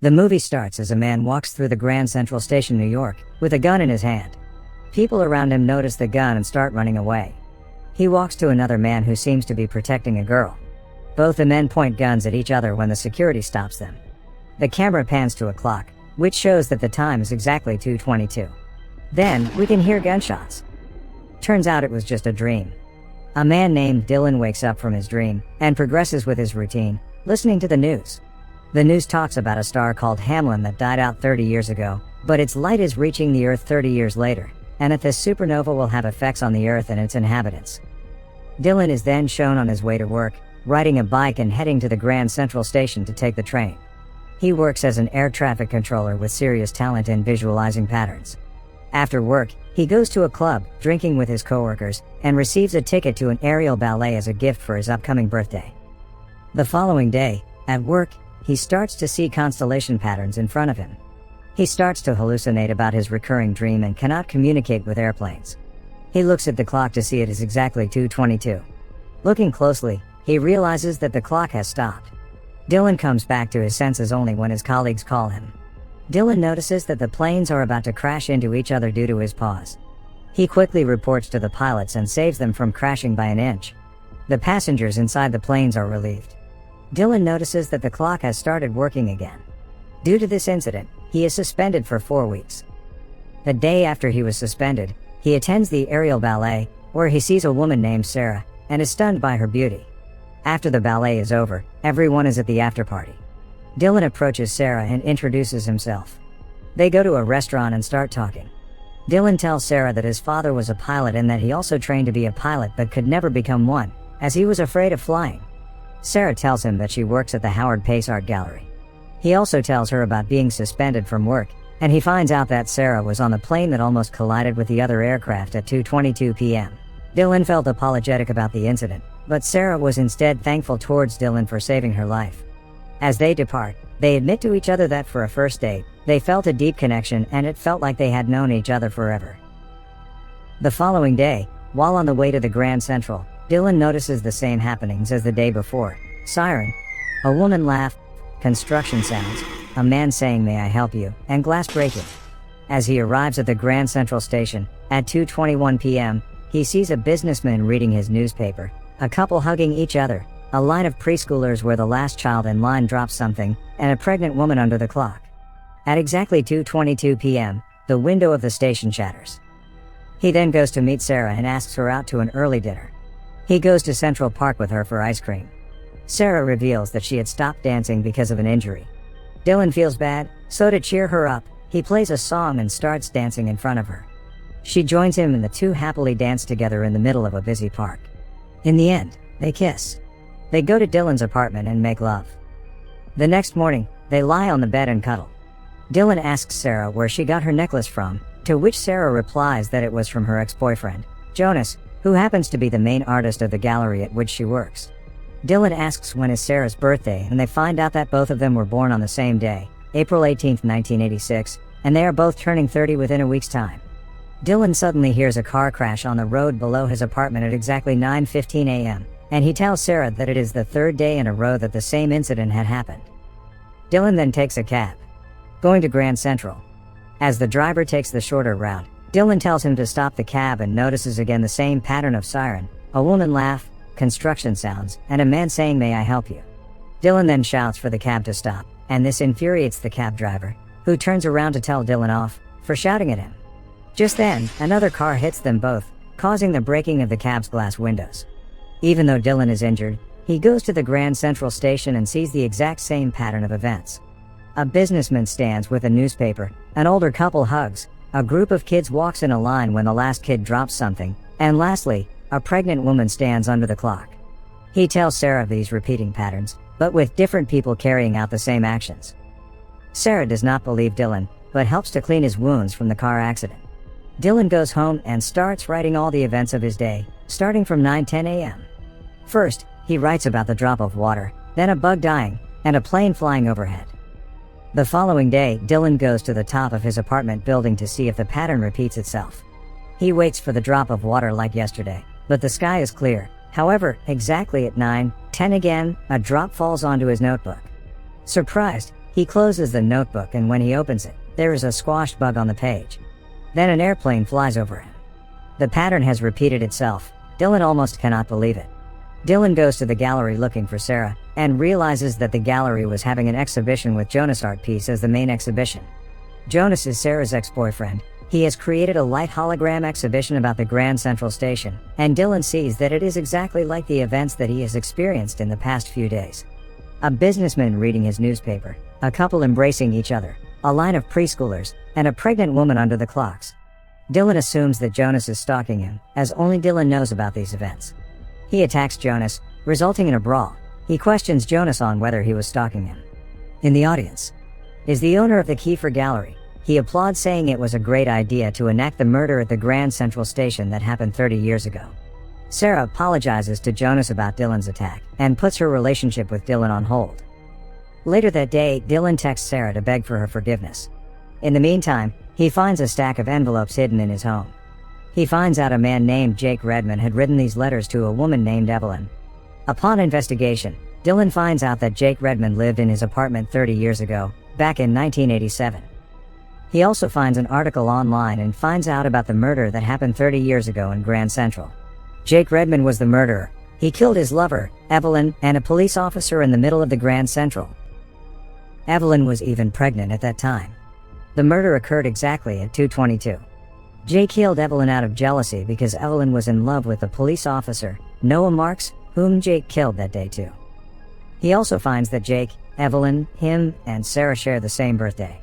The movie starts as a man walks through the Grand Central Station, New York, with a gun in his hand. People around him notice the gun and start running away. He walks to another man who seems to be protecting a girl. Both the men point guns at each other when the security stops them. The camera pans to a clock, which shows that the time is exactly 2:22. Then, we can hear gunshots. Turns out it was just a dream. A man named Dylan wakes up from his dream and progresses with his routine, listening to the news. The news talks about a star called Hamlin that died out 30 years ago, but its light is reaching the Earth 30 years later, and that this supernova will have effects on the Earth and its inhabitants. Dylan is then shown on his way to work, riding a bike and heading to the Grand Central Station to take the train. He works as an air traffic controller with serious talent in visualizing patterns. After work, he goes to a club, drinking with his coworkers, and receives a ticket to an aerial ballet as a gift for his upcoming birthday. The following day, at work, he starts to see constellation patterns in front of him. He starts to hallucinate about his recurring dream and cannot communicate with airplanes. He looks at the clock to see it is exactly 2:22. Looking closely, he realizes that the clock has stopped. Dylan comes back to his senses only when his colleagues call him. Dylan notices that the planes are about to crash into each other due to his pause. He quickly reports to the pilots and saves them from crashing by an inch. The passengers inside the planes are relieved. Dylan notices that the clock has started working again. Due to this incident, he is suspended for 4 weeks. The day after he was suspended, he attends the aerial ballet, where he sees a woman named Sarah, and is stunned by her beauty. After the ballet is over, everyone is at the after party. Dylan approaches Sarah and introduces himself. They go to a restaurant and start talking. Dylan tells Sarah that his father was a pilot and that he also trained to be a pilot but could never become one, as he was afraid of flying. Sarah tells him that she works at the Howard Pace Art Gallery. He also tells her about being suspended from work, and he finds out that Sarah was on the plane that almost collided with the other aircraft at 2:22 p.m. Dylan felt apologetic about the incident, but Sarah was instead thankful towards Dylan for saving her life. As they depart, they admit to each other that for a first date, they felt a deep connection and it felt like they had known each other forever. The following day, while on the way to the Grand Central, Dylan notices the same happenings as the day before: siren, a woman laugh, construction sounds, a man saying "May I help you," and glass breaking. As he arrives at the Grand Central Station, at 2:21 p.m., he sees a businessman reading his newspaper, a couple hugging each other, a line of preschoolers where the last child in line drops something, and a pregnant woman under the clock. At exactly 2:22 p.m., the window of the station shatters. He then goes to meet Sarah and asks her out to an early dinner. He goes to Central Park with her for ice cream. Sarah reveals that she had stopped dancing because of an injury. Dylan feels bad, so to cheer her up, he plays a song and starts dancing in front of her. She joins him and the two happily dance together in the middle of a busy park. In the end, they kiss. They go to Dylan's apartment and make love. The next morning, they lie on the bed and cuddle. Dylan asks Sarah where she got her necklace from, to which Sarah replies that it was from her ex-boyfriend, Jonas, who happens to be the main artist of the gallery at which she works. Dylan asks when is Sarah's birthday, and they find out that both of them were born on the same day, April 18, 1986, and they are both turning 30 within a week's time. Dylan suddenly hears a car crash on the road below his apartment at exactly 9:15 a.m., and he tells Sarah that it is the third day in a row that the same incident had happened. Dylan then takes a cab, going to Grand Central. As the driver takes the shorter route, Dylan tells him to stop the cab and notices again the same pattern of siren, a woman laugh, construction sounds, and a man saying "May I help you?" Dylan then shouts for the cab to stop, and this infuriates the cab driver, who turns around to tell Dylan off for shouting at him. Just then, another car hits them both, causing the breaking of the cab's glass windows. Even though Dylan is injured, he goes to the Grand Central Station and sees the exact same pattern of events. A businessman stands with a newspaper, an older couple hugs, a group of kids walks in a line when the last kid drops something, and lastly, a pregnant woman stands under the clock. He tells Sarah of these repeating patterns, but with different people carrying out the same actions. Sarah does not believe Dylan, but helps to clean his wounds from the car accident. Dylan goes home and starts writing all the events of his day, starting from 9:10 a.m. First, he writes about the drop of water, then a bug dying, and a plane flying overhead. The following day, Dylan goes to the top of his apartment building to see if the pattern repeats itself. He waits for the drop of water like yesterday, but the sky is clear. However, exactly at 9:10 again, a drop falls onto his notebook. Surprised, he He closes the notebook, and when he opens it, there is a squashed bug on the page. Then an airplane flies over him. The pattern has repeated itself. Dylan almost cannot believe it. Dylan goes to the gallery looking for Sarah, and realizes that the gallery was having an exhibition with Jonas' art piece as the main exhibition. Jonas is Sarah's ex-boyfriend. He has created a light hologram exhibition about the Grand Central Station, and Dylan sees that it is exactly like the events that he has experienced in the past few days. A businessman reading his newspaper, a couple embracing each other, a line of preschoolers, and a pregnant woman under the clocks. Dylan assumes that Jonas is stalking him, as only Dylan knows about these events. He attacks Jonas, resulting in a brawl. He questions Jonas on whether he was stalking him. In the audience is the owner of the Kiefer Gallery. He applauds, saying it was a great idea to enact the murder at the Grand Central Station that happened 30 years ago. Sarah apologizes to Jonas about Dylan's attack, and puts her relationship with Dylan on hold. Later that day, Dylan texts Sarah to beg for her forgiveness. In the meantime, he finds a stack of envelopes hidden in his home. He finds out a man named Jake Redmond had written these letters to a woman named Evelyn. Upon investigation, Dylan finds out that Jake Redmond lived in his apartment 30 years ago, back in 1987. He also finds an article online and finds out about the murder that happened 30 years ago in Grand Central. Jake Redmond was the murderer. He killed his lover, Evelyn, and a police officer in the middle of the Grand Central. Evelyn was even pregnant at that time. The murder occurred exactly at 2:22. Jake killed Evelyn out of jealousy because Evelyn was in love with the police officer, Noah Marks, whom Jake killed that day too. He also finds that Jake, Evelyn, him, and Sarah share the same birthday.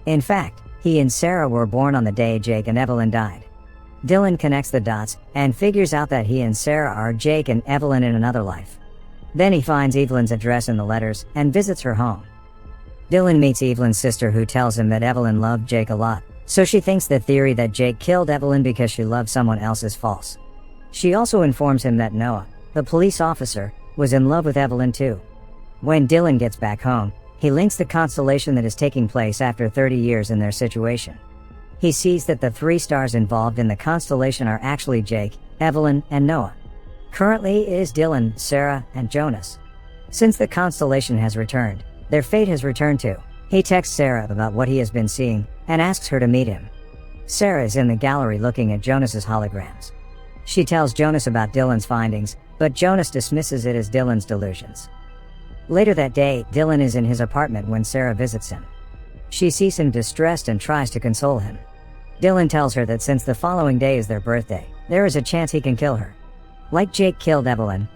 In fact, he and Sarah were born on the day Jake and Evelyn died. Dylan connects the dots and figures out that he and Sarah are Jake and Evelyn in another life. Then he finds Evelyn's address in the letters and visits her home. Dylan meets Evelyn's sister, who tells him that Evelyn loved Jake a lot, so she thinks the theory that Jake killed Evelyn because she loved someone else is false. She also informs him that Noah, the police officer, was in love with Evelyn too. When Dylan gets back home, he links the constellation that is taking place after 30 years in their situation. He sees that the 3 stars involved in the constellation are actually Jake, Evelyn, and Noah. Currently, it is Dylan, Sarah, and Jonas. Since the constellation has returned, their fate has returned too. He texts Sarah about what he has been seeing, and asks her to meet him. Sarah is in the gallery looking at Jonas's holograms. She tells Jonas about Dylan's findings, but Jonas dismisses it as Dylan's delusions. Later that day, Dylan is in his apartment when Sarah visits him. She sees him distressed and tries to console him. Dylan tells her that since the following day is their birthday, there is a chance he can kill her, like Jake killed Evelyn.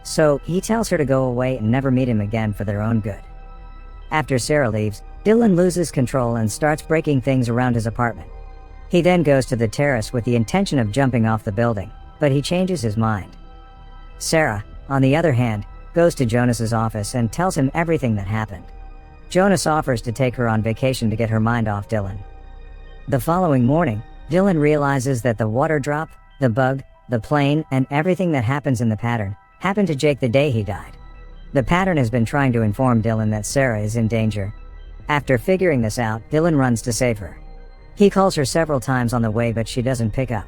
So, he tells her to go away and never meet him again for their own good. After Sarah leaves, Dylan loses control and starts breaking things around his apartment. He then goes to the terrace with the intention of jumping off the building, but he changes his mind. Sarah, on the other hand, goes to Jonas's office and tells him everything that happened. Jonas offers to take her on vacation to get her mind off Dylan. The following morning, Dylan realizes that the water drop, the bug, the plane, and everything that happens in the pattern happened to Jake the day he died. The pattern has been trying to inform Dylan that Sarah is in danger. After figuring this out, Dylan runs to save her. He calls her several times on the way, but she doesn't pick up.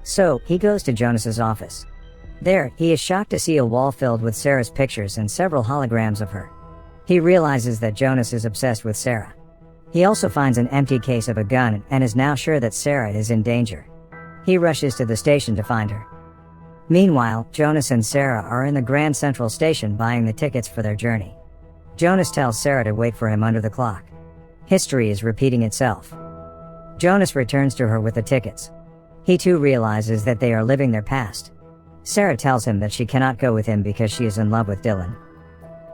So, he goes to Jonas's office. There, he is shocked to see a wall filled with Sarah's pictures and several holograms of her. He realizes that Jonas is obsessed with Sarah. He also finds an empty case of a gun and is now sure that Sarah is in danger. He rushes to the station to find her. Meanwhile, Jonas and Sarah are in the Grand Central Station buying the tickets for their journey. Jonas tells Sarah to wait for him under the clock. History is repeating itself. Jonas returns to her with the tickets. He too realizes that they are living their past. Sarah tells him that she cannot go with him because she is in love with Dylan.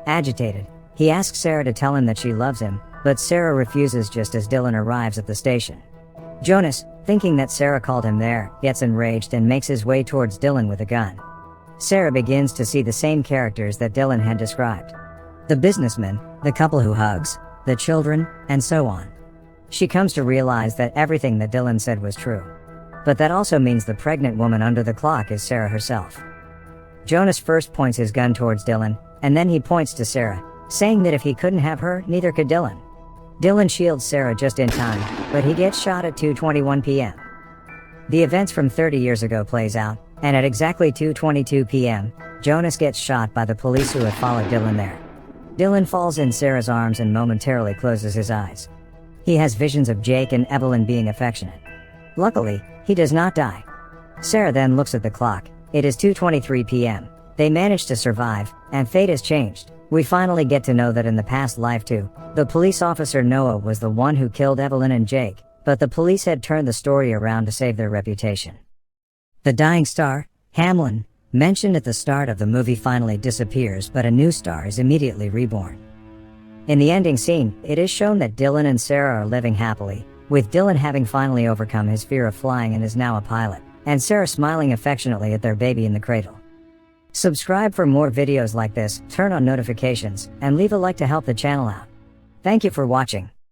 Agitated, he asks Sarah to tell him that she loves him, but Sarah refuses just as Dylan arrives at the station. Jonas, thinking that Sarah called him there, gets enraged and makes his way towards Dylan with a gun. Sarah begins to see the same characters that Dylan had described. The businessman, the couple who hugs, the children, and so on. She comes to realize that everything that Dylan said was true. But that also means the pregnant woman under the clock is Sarah herself. Jonas first points his gun towards Dylan, and then he points to Sarah, saying that if he couldn't have her, neither could Dylan. Dylan shields Sarah just in time, but he gets shot at 2:21 p.m. The events from 30 years ago plays out, and at exactly 2:22 p.m., Jonas gets shot by the police who had followed Dylan there. Dylan falls in Sarah's arms and momentarily closes his eyes. He has visions of Jake and Evelyn being affectionate. Luckily, he does not die. Sarah then looks at the clock. It is 2:23 p.m. They managed to survive, and fate has changed. We finally get to know that in the past life too, the police officer Noah was the one who killed Evelyn and Jake, but the police had turned the story around to save their reputation. The dying star, Hamlin, mentioned at the start of the movie finally disappears, but a new star is immediately reborn. In the ending scene, it is shown that Dylan and Sarah are living happily, with Dylan having finally overcome his fear of flying and is now a pilot, and Sarah smiling affectionately at their baby in the cradle. Subscribe for more videos like this, turn on notifications, and leave a like to help the channel out. Thank you for watching.